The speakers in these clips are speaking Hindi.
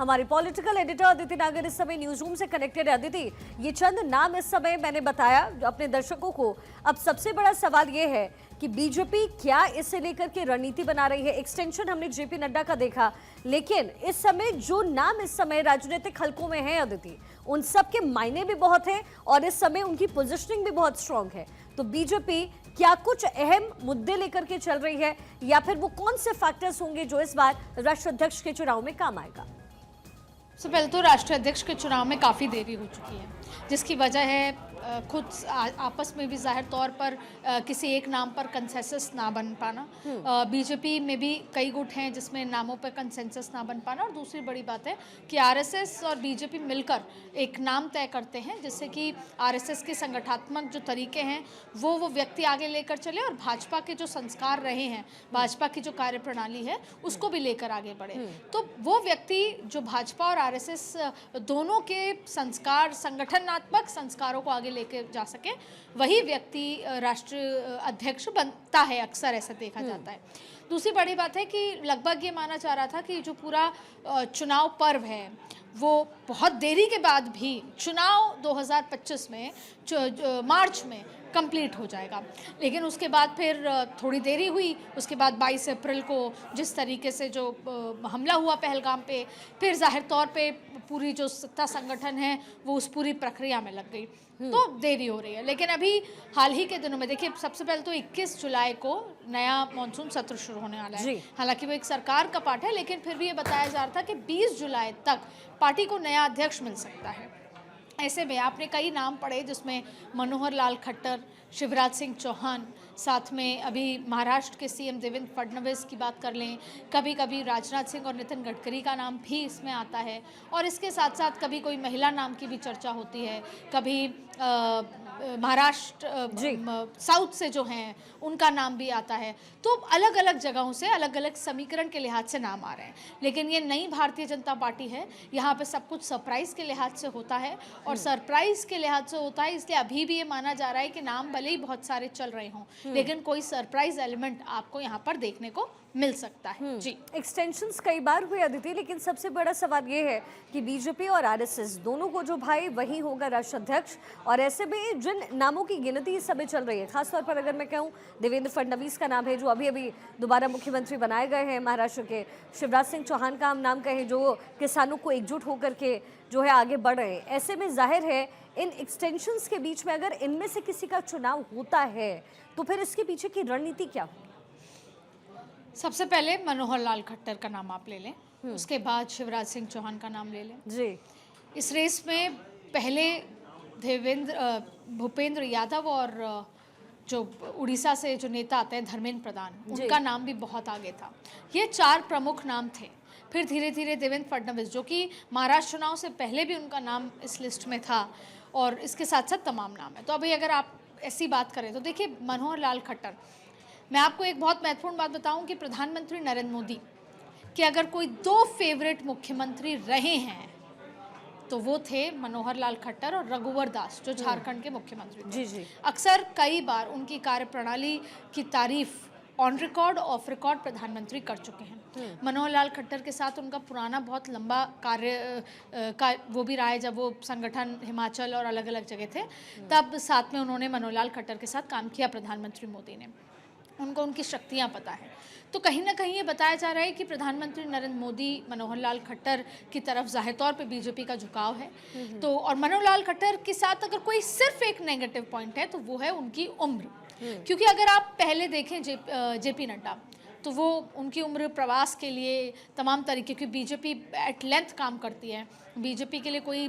हमारे पॉलिटिकल एडिटर अदिति नागर इस समय न्यूज रूम से कनेक्टेड है। अदिति, ये चंद नाम इस समय मैंने बताया अपने दर्शकों को। अब सबसे बड़ा सवाल ये है कि बीजेपी क्या इसे लेकर के रणनीति बना रही है। एक्सटेंशन हमने जेपी नड्डा का देखा, लेकिन इस समय जो नाम इस समय राजनीतिक हलकों में है अदिति, उन सब के मायने भी बहुत है और इस समय उनकी पोजिशनिंग भी बहुत स्ट्रांग है। तो बीजेपी क्या कुछ अहम मुद्दे लेकर के चल रही है, या फिर वो कौन से फैक्टर्स होंगे जो इस बार राष्ट्राध्यक्ष के चुनाव में काम आएगा? सबसे पहले तो राष्ट्रीय अध्यक्ष के चुनाव में काफ़ी देरी हो चुकी है, जिसकी वजह है खुद आपस में भी जाहिर तौर पर किसी एक नाम पर कंसेंसस ना बन पाना। बीजेपी में भी कई गुट हैं जिसमें नामों पर कंसेंसस ना बन पाना, और दूसरी बड़ी बात है कि आरएसएस और बीजेपी मिलकर एक नाम तय करते हैं जिससे कि आरएसएस के संगठनात्मक जो तरीके हैं वो व्यक्ति आगे लेकर चले, और भाजपा के जो संस्कार रहे हैं, भाजपा की जो कार्यप्रणाली है उसको भी लेकर आगे बढ़े। तो वो व्यक्ति जो भाजपा और आरएसएस दोनों के संस्कार, संगठनात्मक संस्कारों को आगे लेके जा सके, वही व्यक्ति राष्ट्रीय अध्यक्ष बनता है। अक्सर ऐसा देखा जाता है। दूसरी बड़ी बात है कि लगभग ये माना जा रहा था कि जो पूरा चुनाव पर्व है वो बहुत देरी के बाद भी चुनाव 2025 में मार्च में कंप्लीट हो जाएगा, लेकिन उसके बाद फिर थोड़ी देरी हुई। उसके बाद 22 अप्रैल को जिस तरीके से जो हमला हुआ पहलगाम पे, फिर जाहिर तौर पे पूरी जो सत्ता संगठन है वो उस पूरी प्रक्रिया में लग गई, तो देरी हो रही है। लेकिन अभी हाल ही के दिनों में देखिए, सबसे पहले तो 21 जुलाई को नया मानसून सत्र शुरू होने वाला है। हालांकि वो एक सरकार का पार्ट है, लेकिन फिर भी ये बताया जा रहा था कि 20 जुलाई तक पार्टी को नया अध्यक्ष मिल सकता है। ऐसे में आपने कई नाम पढ़े जिसमें मनोहर लाल खट्टर, शिवराज सिंह चौहान, साथ में अभी महाराष्ट्र के सीएम देवेंद्र फडणवीस की बात कर लें, कभी कभी राजनाथ सिंह और नितिन गडकरी का नाम भी इसमें आता है, और इसके साथ साथ कभी कोई महिला नाम की भी चर्चा होती है, कभी महाराष्ट्र साउथ से जो हैं उनका नाम भी आता है। तो अलग अलग जगहों से अलग अलग समीकरण के लिहाज से नाम आ रहे हैं, लेकिन ये नई भारतीय जनता पार्टी है, यहाँ पे सब कुछ सरप्राइज के लिहाज से होता है, और सरप्राइज के लिहाज से होता है इसलिए अभी भी ये माना जा रहा है कि नाम भले ही बहुत सारे चल रहे हों, लेकिन कोई सरप्राइज एलिमेंट आपको यहाँ पर देखने को मिल सकता है। जी, एक्सटेंशंस कई बार हुए अदिति, लेकिन सबसे बड़ा सवाल ये है कि बीजेपी और आरएसएस दोनों को जो भाई वही होगा राष्ट्राध्यक्ष, और ऐसे में जिन नामों की गिनती इस समय चल रही है, खासतौर पर अगर मैं कहूँ देवेंद्र फडणवीस का नाम है जो अभी अभी दोबारा मुख्यमंत्री बनाए गए हैं महाराष्ट्र के, शिवराज सिंह चौहान का हम नाम कहें जो किसानों को एकजुट होकर के जो है आगे बढ़ रहे हैं। ऐसे में जाहिर है इन एक्सटेंशंस के बीच में अगर इनमें से किसी का चुनाव होता है तो फिर इसके पीछे की रणनीति क्या होगी? सबसे पहले मनोहर लाल खट्टर का नाम आप ले लें, उसके बाद शिवराज सिंह चौहान का नाम ले लें। जी, इस रेस में पहले भूपेंद्र यादव और जो उड़ीसा से जो नेता आते हैं धर्मेंद्र प्रधान, उनका नाम भी बहुत आगे था। ये 4 प्रमुख नाम थे। फिर धीरे धीरे देवेंद्र फडणवीस, जो कि महाराष्ट्र चुनाव से पहले भी उनका नाम इस लिस्ट में था, और इसके साथ साथ तमाम नाम है। तो अभी अगर आप ऐसी बात करें तो देखिए, मनोहर लाल खट्टर, मैं आपको एक बहुत महत्वपूर्ण बात बताऊं कि प्रधानमंत्री नरेंद्र मोदी के अगर कोई 2 फेवरेट मुख्यमंत्री रहे हैं तो वो थे मनोहर लाल खट्टर और रघुवर दास, जो झारखंड के मुख्यमंत्री थे। जी। अक्सर कई बार उनकी कार्यप्रणाली की तारीफ ऑन रिकॉर्ड ऑफ रिकॉर्ड प्रधानमंत्री कर चुके हैं। मनोहर लाल खट्टर के साथ उनका पुराना बहुत लंबा कार्य का वो भी रहा है, जब वो संगठन हिमाचल और अलग अलग जगह थे तब साथ में उन्होंने मनोहर लाल खट्टर के साथ काम किया। प्रधानमंत्री मोदी ने उनको उनकी शक्तियां पता है। तो कहीं ना कहीं ये बताया जा रहा है कि प्रधानमंत्री नरेंद्र मोदी मनोहर लाल खट्टर की तरफ जाहिर तौर पे बीजेपी का झुकाव है। तो और मनोहर लाल खट्टर के साथ अगर कोई सिर्फ एक नेगेटिव पॉइंट है तो वो है उनकी उम्र, क्योंकि अगर आप पहले देखें जेपी नड्डा, तो वो उनकी उम्र प्रवास के लिए तमाम तरीके की, बीजेपी एट लेंथ काम करती है, बीजेपी के लिए कोई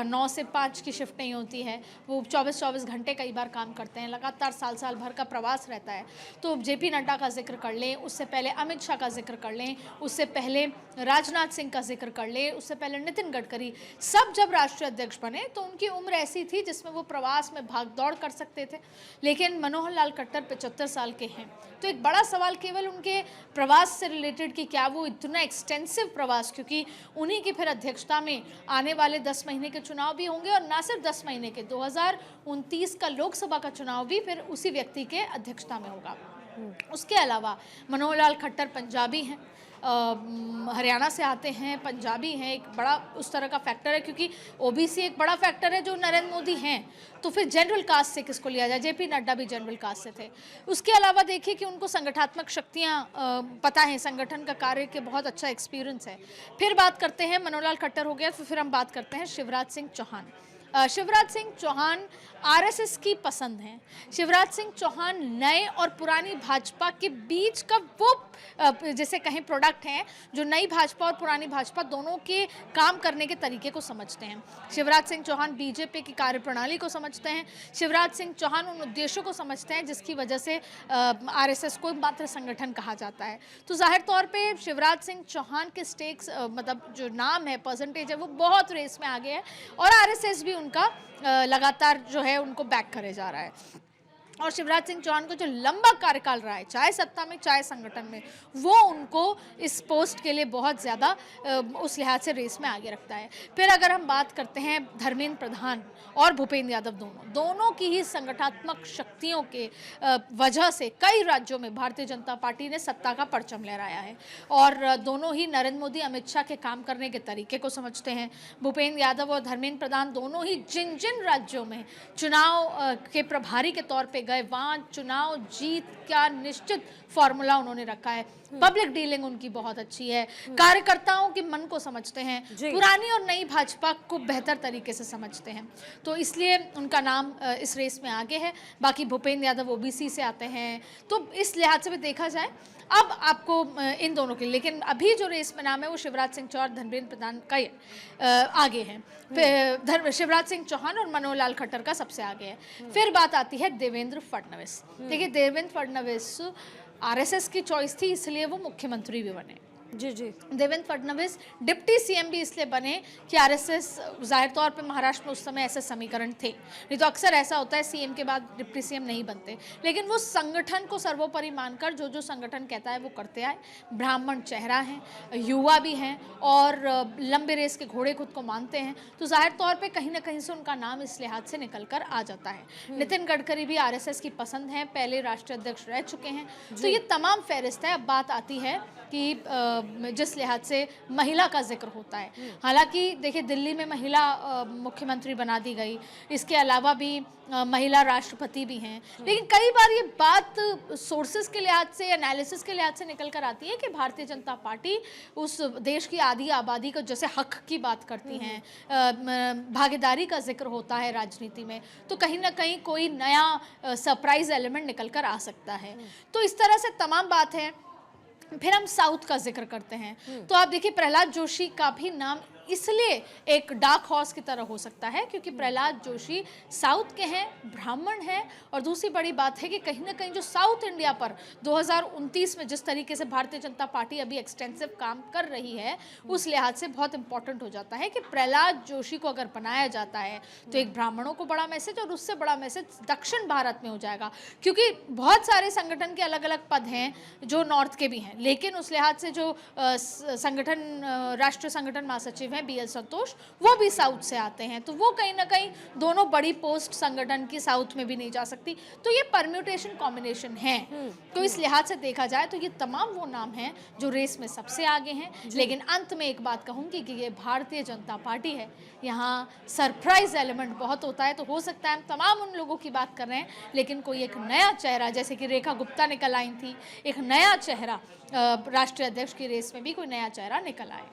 9 से 5 की शिफ्ट नहीं होती है, वो 24-24 घंटे कई बार काम करते हैं, लगातार साल भर का प्रवास रहता है। तो जेपी नड्डा का जिक्र कर लें, उससे पहले अमित शाह का जिक्र कर लें, उससे पहले राजनाथ सिंह का जिक्र कर लें, उससे पहले नितिन गडकरी, सब जब राष्ट्रीय अध्यक्ष बने तो उनकी उम्र ऐसी थी जिसमें वो प्रवास में भाग दौड़ कर सकते थे। लेकिन मनोहर लाल खट्टर 75 साल के हैं, तो एक बड़ा सवाल केवल उनके प्रवास से रिलेटेड कि क्या वो इतना एक्सटेंसिव प्रवास, क्योंकि उन्हीं की फिर अध्यक्षता में आने वाले 10 महीने के चुनाव भी होंगे, और ना सिर्फ 10 महीने के, 2029 का लोकसभा का चुनाव भी फिर उसी व्यक्ति के अध्यक्षता में होगा। उसके अलावा मनोहर लाल खट्टर पंजाबी हैं, हरियाणा से आते हैं, पंजाबी हैं, एक बड़ा उस तरह का फैक्टर है, क्योंकि ओबीसी एक बड़ा फैक्टर है जो नरेंद्र मोदी हैं, तो फिर जनरल कास्ट से किसको लिया जाए? जेपी नड्डा भी जनरल कास्ट से थे। उसके अलावा देखिए कि उनको संगठनात्मक शक्तियाँ पता है, संगठन का कार्य के बहुत अच्छा एक्सपीरियंस है। फिर बात करते हैं, मनोहर खट्टर हो गया, फिर हम बात करते हैं शिवराज सिंह चौहान। शिवराज सिंह चौहान आरएसएस की पसंद हैं। शिवराज सिंह चौहान नए और पुरानी भाजपा के बीच का वो जैसे कहें प्रोडक्ट हैं, जो नई भाजपा और पुरानी भाजपा दोनों के काम करने के तरीके को समझते हैं। शिवराज सिंह चौहान बीजेपी की कार्यप्रणाली को समझते हैं। शिवराज सिंह चौहान उन उद्देश्यों को समझते हैं जिसकी वजह से आरएसएस को मात्र संगठन कहा जाता है। तो जाहिर तौर पे शिवराज सिंह चौहान के स्टेक्स मतलब जो नाम है, परसेंटेज है, वो बहुत रेस में आगे है, और आरएसएस भी उनका लगातार जो है उनको बैक करे जा रहा है। और शिवराज सिंह चौहान को जो लंबा कार्यकाल रहा है, चाहे सत्ता में चाहे संगठन में, वो उनको इस पोस्ट के लिए बहुत ज़्यादा उस लिहाज से रेस में आगे रखता है। फिर अगर हम बात करते हैं धर्मेंद्र प्रधान और भूपेंद्र यादव, दोनों की ही संगठनात्मक शक्तियों के वजह से कई राज्यों में भारतीय जनता पार्टी ने सत्ता का परचम लहराया है, और दोनों ही नरेंद्र मोदी, अमित शाह के काम करने के तरीके को समझते हैं। भूपेंद्र यादव और धर्मेंद्र प्रधान दोनों ही जिन जिन राज्यों में चुनाव के प्रभारी के तौर पे गए, वहां चुनाव जीत का निश्चित फॉर्मूला उन्होंने रखा है। पब्लिक डीलिंग उनकी बहुत अच्छी है, कार्यकर्ताओं के मन को समझते हैं, पुरानी और नई भाजपा को बेहतर तरीके से समझते हैं, तो इसलिए उनका नाम इस रेस में आगे है। बाकी भूपेंद्र यादव ओबीसी से आते हैं, तो इस लिहाज से भी देखा जाए अब आपको इन दोनों के, लेकिन अभी जो रेस में नाम है वो शिवराज सिंह चौहान, धर्मेंद्र प्रधान का आगे है। शिवराज सिंह चौहान और मनोहर खट्टर का सबसे आगे है। फिर बात आती है देवेंद्र फडणवीस। देखिए, देवेंद्र फडणवीस आरएसएस की चॉइस थी, इसलिए वो मुख्यमंत्री भी बने। जी जी। देवेंद्र फडणवीस डिप्टी सीएम भी इसलिए बने कि आरएसएस, जाहिर तौर पे महाराष्ट्र में उस समय ऐसे समीकरण थे, नहीं तो अक्सर ऐसा होता है सीएम के बाद डिप्टी सीएम नहीं बनते, लेकिन वो संगठन को सर्वोपरि मानकर जो जो संगठन कहता है वो करते आए। ब्राह्मण चेहरा हैं, युवा भी हैं, और लंबे रेस के घोड़े खुद को मानते हैं, तो जाहिर तौर पर कहीं ना कहीं से उनका नाम इस लिहाज से निकल कर आ जाता है। नितिन गडकरी भी आरएसएस की पसंद हैं, पहले राष्ट्रीय अध्यक्ष रह चुके हैं, तो ये तमाम फहरिस्त है। अब बात आती है कि जिस लिहाज से महिला का जिक्र होता है, हालांकि देखिए दिल्ली में महिला मुख्यमंत्री बना दी गई, इसके अलावा भी महिला राष्ट्रपति भी हैं, लेकिन कई बार ये बात सोर्सेज के लिहाज से, एनालिसिस के लिहाज से निकल कर आती है कि भारतीय जनता पार्टी उस देश की आधी आबादी को जैसे हक की बात करती हैं, भागीदारी का जिक्र होता है राजनीति में, तो कहीं ना कहीं कोई नया सरप्राइज एलिमेंट निकल कर आ सकता है। तो इस तरह से तमाम बात है। फिर हम साउथ का जिक्र करते हैं, तो आप देखिए प्रहलाद जोशी का भी नाम इसलिए एक डार्क हॉर्स की तरह हो सकता है क्योंकि प्रहलाद जोशी साउथ के हैं, ब्राह्मण हैं, और दूसरी बड़ी बात है कि कहीं ना कहीं जो साउथ इंडिया पर 2029 में जिस तरीके से भारतीय जनता पार्टी अभी एक्सटेंसिव काम कर रही है, उस लिहाज से बहुत इंपॉर्टेंट हो जाता है कि प्रहलाद जोशी को अगर बनाया जाता है तो एक ब्राह्मणों को बड़ा मैसेज, और उससे बड़ा मैसेज दक्षिण भारत में हो जाएगा, क्योंकि बहुत सारे संगठन के अलग अलग पद हैं जो नॉर्थ के भी हैं, लेकिन उस लिहाज से जो संगठन राष्ट्रीय संगठन महासचिव हैं बीएल संतोष, वो भी साउथ से आते हैं, तो वो कहीं ना कहीं दोनों बड़ी पोस्ट संगठन की साउथ में भी नहीं जा सकती, तो ये परम्यूटेशन कॉम्बिनेशन है। तो इस लिहाज से देखा जाए तो ये तमाम वो नाम हैं जो रेस में सबसे आगे हैं। लेकिन अंत में एक बात कहूंगी कि ये भारतीय जनता पार्टी है, यहाँ सरप्राइज एलिमेंट बहुत होता है, तो हो सकता है हम तमाम उन लोगों की बात कर रहे हैं, लेकिन कोई एक नया चेहरा, जैसे कि रेखा गुप्ता निकल आई थी, एक नया चेहरा राष्ट्रीय अध्यक्ष की रेस में भी कोई नया चेहरा निकल आए।